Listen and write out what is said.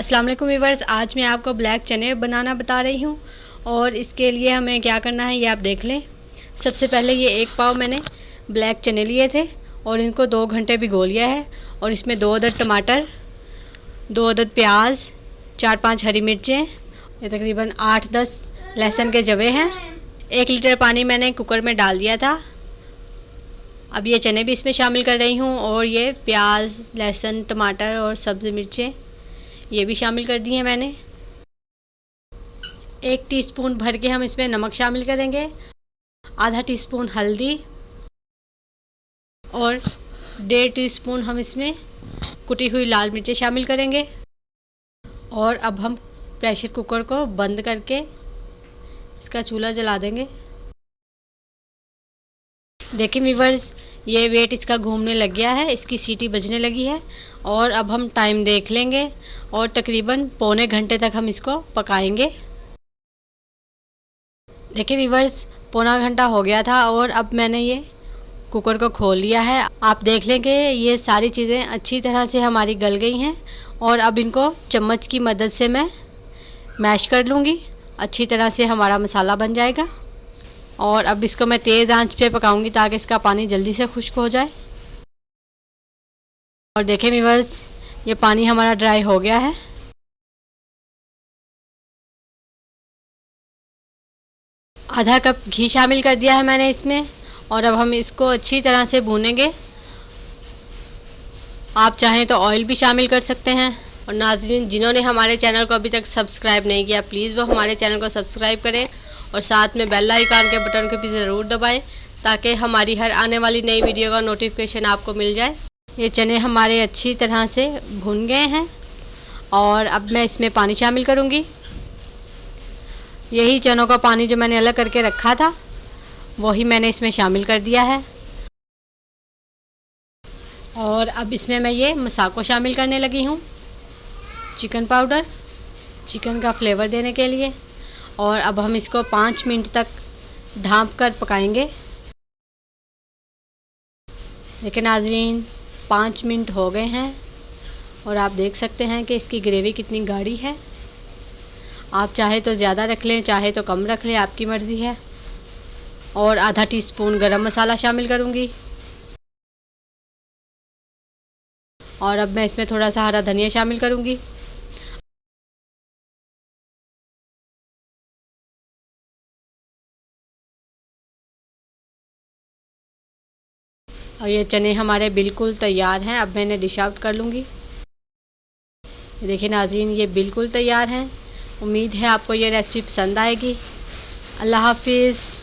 अस्सलाम वालेकुम व्यूअर्स, आज मैं आपको ब्लैक चने बनाना बता रही हूँ। और इसके लिए हमें क्या करना है ये आप देख लें। सबसे पहले ये 1 पाव मैंने ब्लैक चने लिए थे और इनको 2 घंटे भिगो लिया है। और इसमें 2 अदद टमाटर, 2 अदद प्याज, 4-5 हरी मिर्चें, ये तकरीबन 8-10 लहसुन के जवे हैं। 1 लीटर पानी मैंने कुकर में डाल दिया था। अब ये चने भी इसमें शामिल कर रही हूँ और ये प्याज, लहसुन, टमाटर और सब्ज़ी मिर्चें ये भी शामिल कर दी हैं मैंने। 1 टीस्पून भर के हम इसमें नमक शामिल करेंगे, आधा टीस्पून हल्दी और 1.5 टीस्पून हम इसमें कुटी हुई लाल मिर्चें शामिल करेंगे। और अब हम प्रेशर कुकर को बंद करके इसका चूल्हा जला देंगे। देखिए व्यूअर्स, ये वेट इसका घूमने लग गया है, इसकी सीटी बजने लगी है। और अब हम टाइम देख लेंगे और तकरीबन पौने घंटे तक हम इसको पकाएंगे। देखिए व्यूअर्स, पौना घंटा हो गया था और अब मैंने ये कुकर को खोल लिया है। आप देख लेंगे ये सारी चीज़ें अच्छी तरह से हमारी गल गई हैं। और अब इनको चम्मच की मदद से मैं मैश कर लूँगी, अच्छी तरह से हमारा मसाला बन जाएगा। और अब इसको मैं तेज़ आंच पे पकाऊंगी ताकि इसका पानी जल्दी से खुश्क हो जाए। और देखें व्यूअर्स, ये पानी हमारा ड्राई हो गया है। आधा कप घी शामिल कर दिया है मैंने इसमें। और अब हम इसको अच्छी तरह से भूनेंगे। आप चाहें तो ऑयल भी शामिल कर सकते हैं। और नाज़रीन, जिन्होंने हमारे चैनल को अभी तक सब्सक्राइब नहीं किया, प्लीज़ वो हमारे चैनल को सब्सक्राइब करें और साथ में बेल आइकन के बटन को भी ज़रूर दबाएं ताकि हमारी हर आने वाली नई वीडियो का नोटिफिकेशन आपको मिल जाए। ये चने हमारे अच्छी तरह से भुन गए हैं और अब मैं इसमें पानी शामिल करूँगी। यही चनों का पानी जो मैंने अलग करके रखा था वही मैंने इसमें शामिल कर दिया है। और अब इसमें मैं ये मसाको शामिल करने लगी हूँ, चिकन पाउडर, चिकन का फ्लेवर देने के लिए। और अब हम इसको 5 मिनट तक ढाँप कर पकाएंगे। देखिए नाज़रीन, 5 मिनट हो गए हैं और आप देख सकते हैं कि इसकी ग्रेवी कितनी गाढ़ी है। आप चाहे तो ज़्यादा रख लें, चाहे तो कम रख लें, आपकी मर्ज़ी है। और आधा टीस्पून गरम मसाला शामिल करूँगी। और अब मैं इसमें थोड़ा सा हरा धनिया शामिल करूँगी। और ये चने हमारे बिल्कुल तैयार हैं। अब मैंने डिश आउट कर लूँगी। देखिए नाज़रीन, ये बिल्कुल तैयार हैं। उम्मीद है आपको ये रेसिपी पसंद आएगी। अल्लाह हाफिज़।